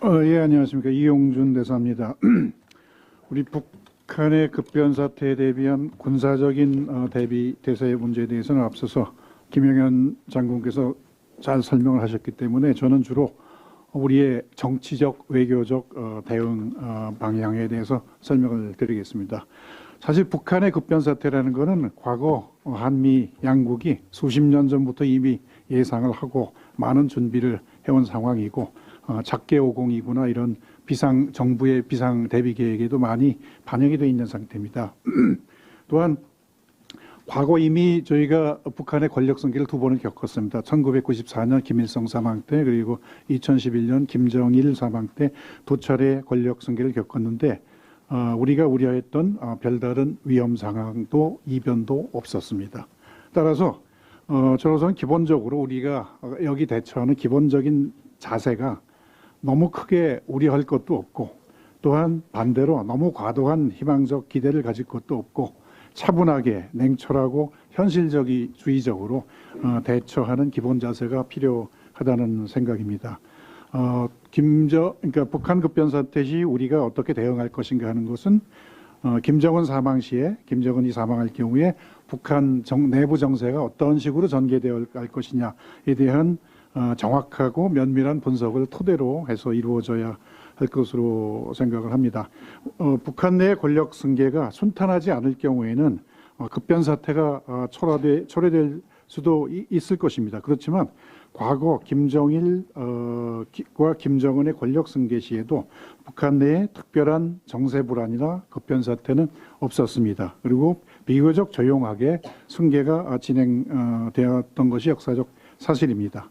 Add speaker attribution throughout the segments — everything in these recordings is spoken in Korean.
Speaker 1: 예, 안녕하십니까. 이용준 대사입니다. 우리 북한의 급변 사태에 대비한 군사적인 대비 대사의 문제에 대해서는 앞서서 김영현 장군께서 잘 설명을 하셨기 때문에 저는 주로 우리의 정치적, 외교적 대응 방향에 대해서 설명을 드리겠습니다. 사실 북한의 급변 사태라는 것은 과거 한미 양국이 수십 년 전부터 이미 예상을 하고 많은 준비를 해온 상황이고 작게 502구나 이런 정부의 비상 대비 계획에도 많이 반영이 되어 있는 상태입니다. 또한 과거 이미 저희가 북한의 권력 승계를 두 번을 겪었습니다. 1994년 김일성 사망 때, 그리고 2011년 김정일 사망 때 두 차례 권력 승계를 겪었는데 우리가 우려했던 별다른 위험 상황도 이변도 없었습니다. 따라서 저로서는 기본적으로 우리가 여기 대처하는 기본적인 자세가 너무 크게 우려할 것도 없고, 또한 반대로 너무 과도한 희망적 기대를 가질 것도 없고, 차분하게 냉철하고 현실주의적으로 대처하는 기본 자세가 필요하다는 생각입니다. 그러니까 북한 급변 사태 시 우리가 어떻게 대응할 것인가 하는 것은 김정은 사망 시에, 김정은이 사망할 경우에 북한 내부 정세가 어떤 식으로 전개되어 갈 것이냐에 대한 정확하고 면밀한 분석을 토대로 해서 이루어져야 할 것으로 생각을 합니다. 북한 내 권력 승계가 순탄하지 않을 경우에는 급변 사태가 초래될 수도 있을 것입니다. 그렇지만 과거 김정일과 김정은의 권력 승계 시에도 북한 내에 특별한 정세 불안이나 급변 사태는 없었습니다. 그리고 비교적 조용하게 승계가 진행되었던 것이 역사적 사실입니다.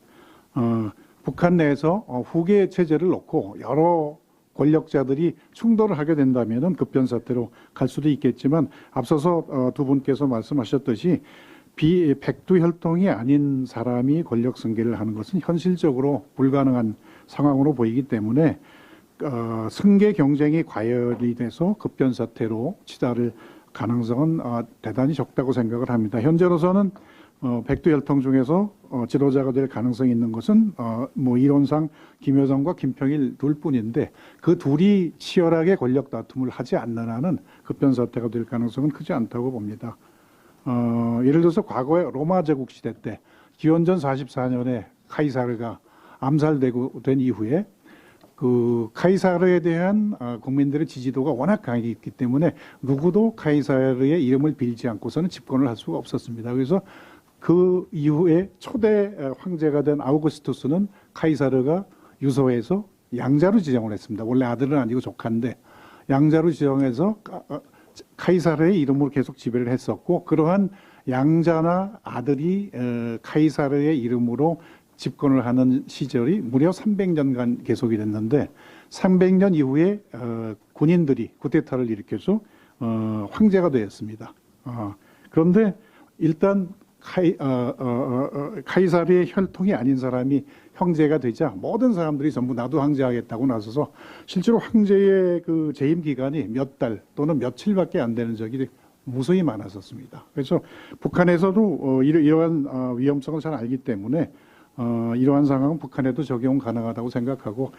Speaker 1: 북한 내에서 후계 체제를 놓고 여러 권력자들이 충돌을 하게 된다면 급변 사태로 갈 수도 있겠지만, 앞서서 두 분께서 말씀하셨듯이 백두혈통이 아닌 사람이 권력 승계를 하는 것은 현실적으로 불가능한 상황으로 보이기 때문에 승계 경쟁이 과열이 돼서 급변 사태로 치달을 가능성은 대단히 적다고 생각을 합니다. 현재로서는 백두혈통 중에서 지도자가 될 가능성이 있는 것은 이론상 김여정과 김평일 둘뿐인데, 그 둘이 치열하게 권력 다툼을 하지 않는 한은 급변 사태가 될 가능성은 크지 않다고 봅니다. 예를 들어서 과거에 로마 제국 시대 때 기원전 44년에 카이사르가 암살되고 된 이후에 그 카이사르에 대한 국민들의 지지도가 워낙 강했기 때문에 누구도 카이사르의 이름을 빌지 않고서는 집권을 할 수가 없었습니다. 그래서 그 이후에 초대 황제가 된 아우구스투스는 카이사르가 유서에서 양자로 지정을 했습니다. 원래 아들은 아니고 조카인데 양자로 지정해서 카이사르의 이름으로 계속 지배를 했었고, 그러한 양자나 아들이 카이사르의 이름으로 집권을 하는 시절이 무려 300년간 계속이 됐는데, 300년 이후에 군인들이 쿠데타를 일으켜서 황제가 되었습니다. 그런데 일단 카이사르의 혈통이 아닌 사람이 황제가 되자 모든 사람들이 전부 나도 황제하겠다고 나서서 실제로 황제의 그 재임 기간이 몇 달 또는 며칠밖에 안 되는 적이 무수히 많았었습니다. 그래서 북한에서도 이러한 위험성을 잘 알기 때문에 이러한 상황은 북한에도 적용 가능하다고 생각하고,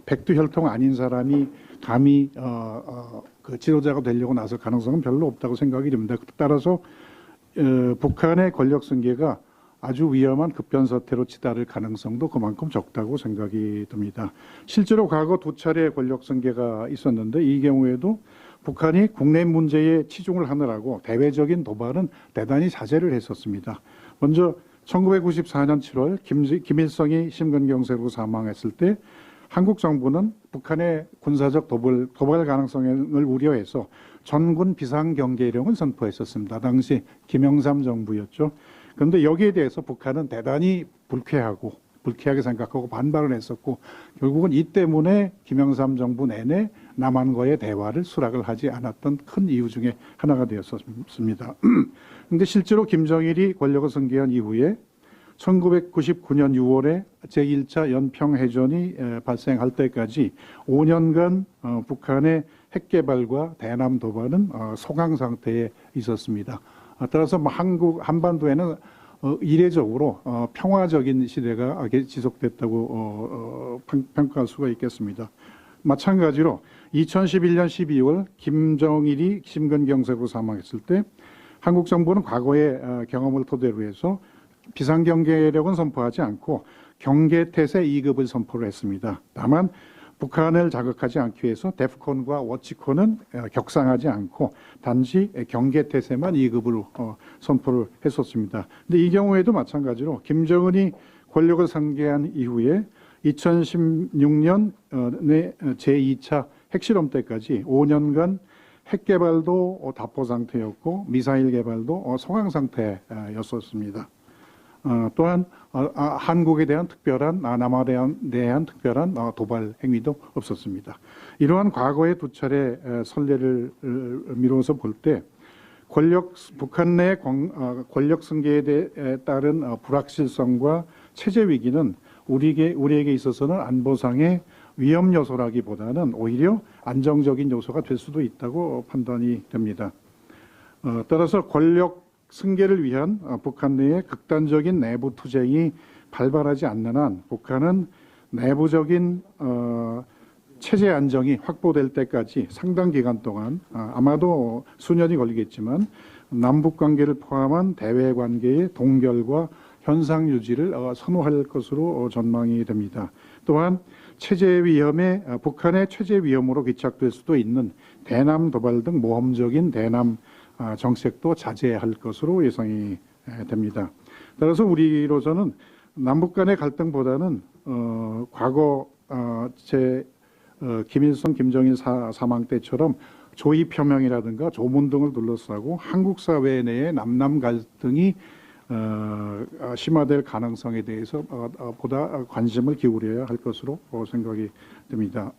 Speaker 1: 백두혈통 아닌 사람이 감히 그 지도자가 되려고 나설 가능성은 별로 없다고 생각이 됩니다. 따라서 북한의 권력 승계가 아주 위험한 급변 사태로 치달을 가능성도 그만큼 적다고 생각이 듭니다. 실제로 과거 두 차례 권력 승계가 있었는데, 이 경우에도 북한이 국내 문제에 치중을 하느라고 대외적인 도발은 대단히 자제를 했었습니다. 먼저 1994년 7월 김일성이 심근경색으로 사망했을 때 한국 정부는 북한의 군사적 도발 가능성을 우려해서 전군 비상경계령을 선포했었습니다. 당시 김영삼 정부였죠. 그런데 여기에 대해서 북한은 대단히 불쾌하게 생각하고 반발을 했었고, 결국은 이 때문에 김영삼 정부 내내 남한과의 대화를 수락을 하지 않았던 큰 이유 중에 하나가 되었습니다. 그런데 실제로 김정일이 권력을 승계한 이후에 1999년 6월에 제1차 연평해전이 발생할 때까지 5년간 북한의 핵개발과 대남 도발은 소강 상태에 있었습니다. 따라서 한반도에는 이례적으로 평화적인 시대가 지속됐다고 평가할 수가 있겠습니다. 마찬가지로 2011년 12월 김정일이 심근경색으로 사망했을 때 한국 정부는 과거의 경험을 토대로 해서 비상경제력은 선포하지 않고 경계태세 2급을 선포를 했습니다. 다만 북한을 자극하지 않기 위해서 데프콘과 워치콘은 격상하지 않고 단지 경계태세만 2급으로 선포를 했었습니다. 근데 이 경우에도 마찬가지로 김정은이 권력을 상기한 이후에 2016년 제2차 핵실험 때까지 5년간 핵 개발도 답보 상태였고 미사일 개발도 소강 상태였었습니다. 또한 한국에 대한 특별한 남한에 대한 특별한 도발 행위도 없었습니다. 이러한 과거의 두 차례 선례를 미루어서 볼 때 북한 내 권력 승계에 따른 불확실성과 체제 위기는 우리에게 있어서는 안보상의 위험 요소라기보다는 오히려 안정적인 요소가 될 수도 있다고 판단이 됩니다. 따라서 권력 승계를 위한 북한 내의 극단적인 내부 투쟁이 발발하지 않는 한 북한은 내부적인 체제 안정이 확보될 때까지 상당 기간 동안 아마도 수년이 걸리겠지만 남북 관계를 포함한 대외 관계의 동결과 현상 유지를 선호할 것으로 전망이 됩니다. 또한 북한의 체제 위험으로 귀착될 수도 있는 대남 도발 등 모험적인 대남 정책도 자제할 것으로 예상이 됩니다. 따라서 우리로서는 남북 간의 갈등보다는 과거 김일성, 김정일 사망 때처럼 조이 표명이라든가 조문 등을 둘러싸고 한국 사회 내의 남남 갈등이 심화될 가능성에 대해서 보다 관심을 기울여야 할 것으로 생각이 됩니다.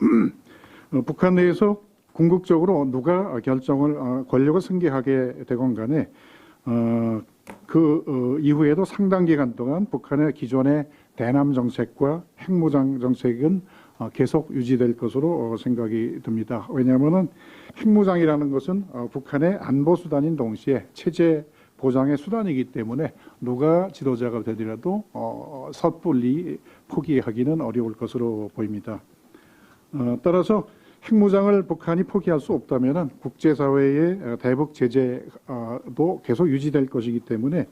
Speaker 1: 북한 내에서 궁극적으로 누가 권력을 승계하게 되건 간에 그 이후에도 상당 기간 동안 북한의 기존의 대남 정책과 핵무장 정책은 계속 유지될 것으로 생각이 듭니다. 왜냐하면 핵무장이라는 것은 북한의 안보 수단인 동시에 체제 보장의 수단이기 때문에 누가 지도자가 되더라도 섣불리 포기하기는 어려울 것으로 보입니다. 따라서 핵무장을 북한이 포기할 수 없다면 국제사회의 대북 제재도 계속 유지될 것이기 때문에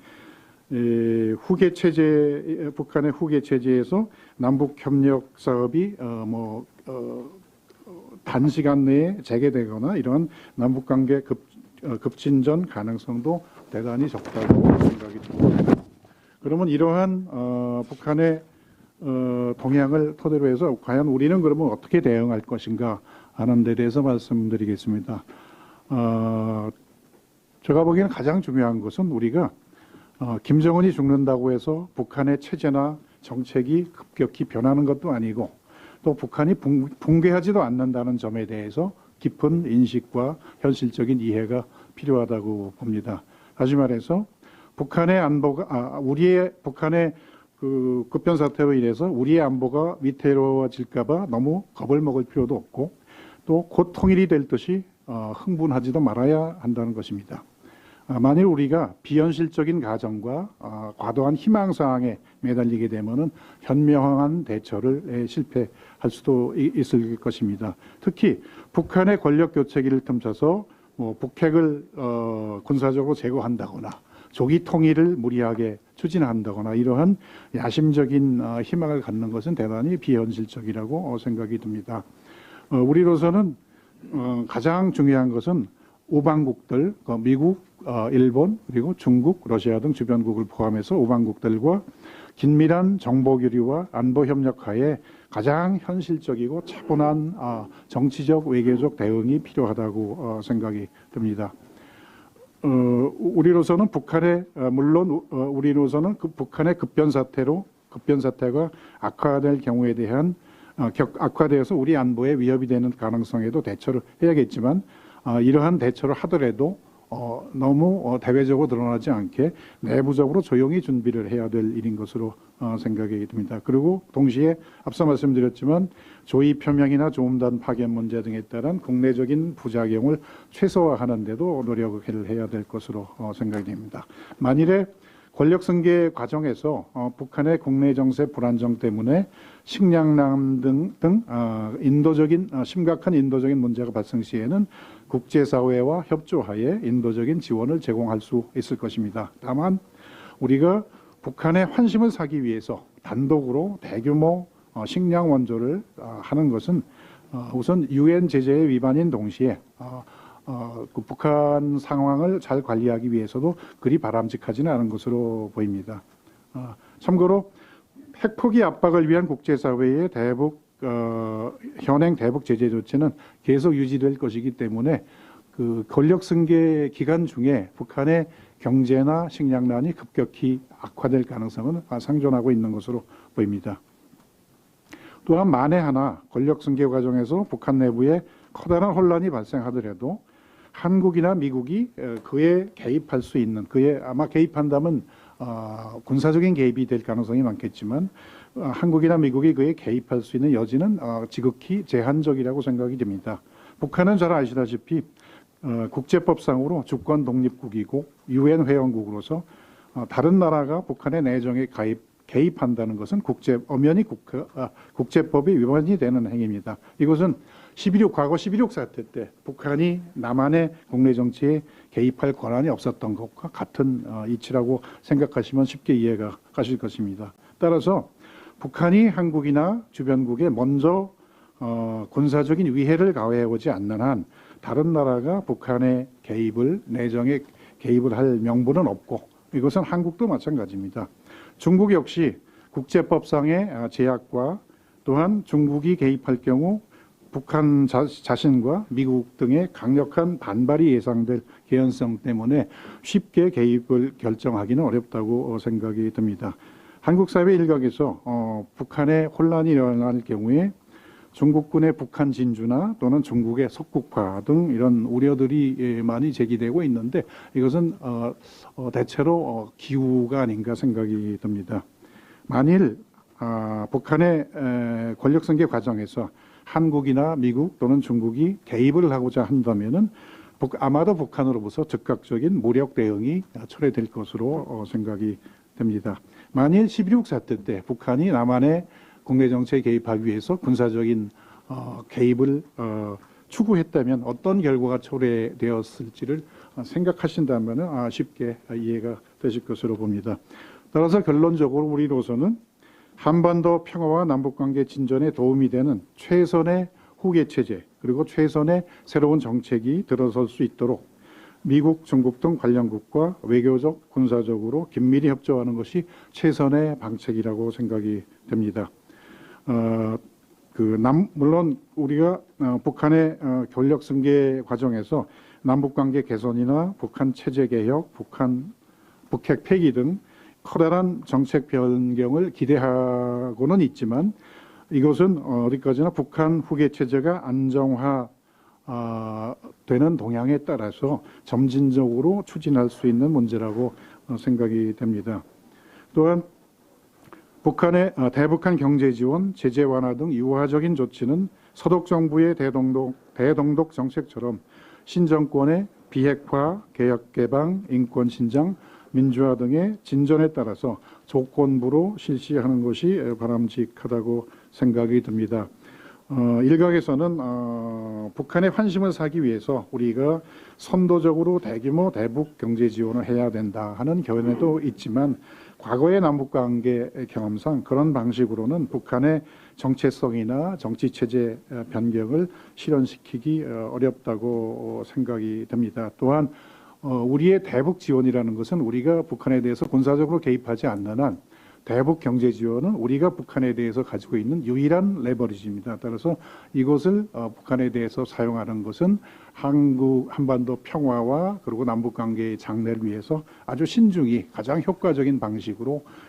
Speaker 1: 북한의 후계 체제에서 남북 협력 사업이 단시간 내에 재개되거나 이러한 남북 관계 급진전 가능성도 대단히 적다고 생각이 듭니다. 그러면 이러한 북한의 동향을 토대로 해서 과연 우리는 그러면 어떻게 대응할 것인가 하는 데 대해서 말씀드리겠습니다. 제가 보기에는 가장 중요한 것은 우리가 김정은이 죽는다고 해서 북한의 체제나 정책이 급격히 변하는 것도 아니고 또 북한이 붕괴하지도 않는다는 점에 대해서 깊은 인식과 현실적인 이해가 필요하다고 봅니다. 다시 말해서 북한의 그 급변 사태로 인해서 우리의 안보가 위태로워질까봐 너무 겁을 먹을 필요도 없고 또 곧 통일이 될 듯이 흥분하지도 말아야 한다는 것입니다. 만일 우리가 비현실적인 가정과 과도한 희망사항에 매달리게 되면은 현명한 대처를 실패할 수도 있을 것입니다. 특히 북한의 권력 교체기를 틈타서 북핵을 군사적으로 제거한다거나 조기 통일을 무리하게 추진한다거나 이러한 야심적인 희망을 갖는 것은 대단히 비현실적이라고 생각이 듭니다. 우리로서는 가장 중요한 것은 우방국들, 미국, 일본, 그리고 중국, 러시아 등 주변국을 포함해서 우방국들과 긴밀한 정보 교류와 안보 협력하에 가장 현실적이고 차분한 정치적, 외교적 대응이 필요하다고 생각이 듭니다. 우리로서는 우리로서는 그 북한의 급변 사태가 악화될 경우에 대한 악화되어서 우리 안보에 위협이 되는 가능성에도 대처를 해야겠지만 이러한 대처를 하더라도 너무 대외적으로 드러나지 않게 내부적으로 조용히 준비를 해야 될 일인 것으로 생각이 듭니다. 그리고 동시에 앞서 말씀드렸지만 조의 표명이나 조음단 파견 문제 등에 따른 국내적인 부작용을 최소화하는 데도 노력을 해야 될 것으로 생각이 됩니다. 만일에 권력 승계 과정에서 북한의 국내 정세 불안정 때문에 식량난 등 심각한 인도적인 문제가 발생 시에는 국제사회와 협조하에 인도적인 지원을 제공할 수 있을 것입니다. 다만 우리가 북한의 환심을 사기 위해서 단독으로 대규모 식량 원조를 하는 것은 우선 유엔 제재의 위반인 동시에 그 북한 상황을 잘 관리하기 위해서도 그리 바람직하지는 않은 것으로 보입니다. 참고로 핵포기 압박을 위한 국제사회의 현행 대북 제재 조치는 계속 유지될 것이기 때문에 그 권력 승계 기간 중에 북한의 경제나 식량난이 급격히 악화될 가능성은 상존하고 있는 것으로 보입니다. 또한 만에 하나 권력 승계 과정에서 북한 내부에 커다란 혼란이 발생하더라도 한국이나 미국이 그에 개입할 수 있는, 그에 아마 개입한다면 군사적인 개입이 될 가능성이 많겠지만 한국이나 미국이 그에 개입할 수 있는 여지는 지극히 제한적이라고 생각이 됩니다. 북한은 잘 아시다시피 국제법상으로 주권 독립국이고 유엔 회원국으로서 다른 나라가 북한의 내정에 개입한다는 것은 엄연히 국제법이 위반이 되는 행위입니다. 이것은 과거 11.6 사태 때 북한이 남한의 국내 정치에 개입할 권한이 없었던 것과 같은 이치라고 생각하시면 쉽게 이해가 가실 것입니다. 따라서 북한이 한국이나 주변국에 먼저 군사적인 위해를 가해오지 않는 한 다른 나라가 북한의 내정에 개입을 할 명분은 없고 이것은 한국도 마찬가지입니다. 중국 역시 국제법상의 제약과 또한 중국이 개입할 경우 북한 자신과 미국 등의 강력한 반발이 예상될 개연성 때문에 쉽게 개입을 결정하기는 어렵다고 생각이 듭니다. 한국 사회 일각에서 북한의 혼란이 일어날 경우에 중국군의 북한 진주나 또는 중국의 석국화 등 이런 우려들이 많이 제기되고 있는데 이것은 대체로 기우가 아닌가 생각이 듭니다. 만일 북한의 권력 승계 과정에서 한국이나 미국 또는 중국이 개입을 하고자 한다면은 아마도 북한으로부터 즉각적인 무력 대응이 철회될 것으로 생각이 됩니다. 만일 11.6 사태 때 북한이 남한의 국내 정치에 개입하기 위해서 군사적인 개입을 추구했다면 어떤 결과가 초래되었을지를 생각하신다면 쉽게 이해가 되실 것으로 봅니다. 따라서 결론적으로 우리로서는 한반도 평화와 남북관계 진전에 도움이 되는 최선의 후계 체제 그리고 최선의 새로운 정책이 들어설 수 있도록 미국, 중국 등 관련국과 외교적, 군사적으로 긴밀히 협조하는 것이 최선의 방책이라고 생각이 됩니다. 물론 우리가 북한의 권력 승계 과정에서 남북관계 개선이나 북한 체제 개혁, 북핵 폐기 등 커다란 정책 변경을 기대하고는 있지만 이것은 어디까지나 북한 후계 체제가 안정화 되는 동향에 따라서 점진적으로 추진할 수 있는 문제라고 생각이 됩니다. 또한 북한의 대북한 경제 지원, 제재 완화 등 유화적인 조치는 서독 정부의 대동독 정책처럼 신정권의 비핵화, 개혁 개방, 인권 신장, 민주화 등의 진전에 따라서 조건부로 실시하는 것이 바람직하다고 생각이 듭니다. 일각에서는 북한의 환심을 사기 위해서 우리가 선도적으로 대규모 대북 경제 지원을 해야 된다 하는 견해도 있지만 과거의 남북관계 경험상 그런 방식으로는 북한의 정체성이나 정치체제 변경을 실현시키기 어렵다고 생각이 됩니다. 또한 우리의 대북 지원이라는 것은 우리가 북한에 대해서 군사적으로 개입하지 않는 한 대북 경제 지원은 우리가 북한에 대해서 가지고 있는 유일한 레버리지입니다. 따라서 이것을 북한에 대해서 사용하는 것은 한반도 평화와 그리고 남북 관계의 장래를 위해서 아주 신중히 가장 효과적인 방식으로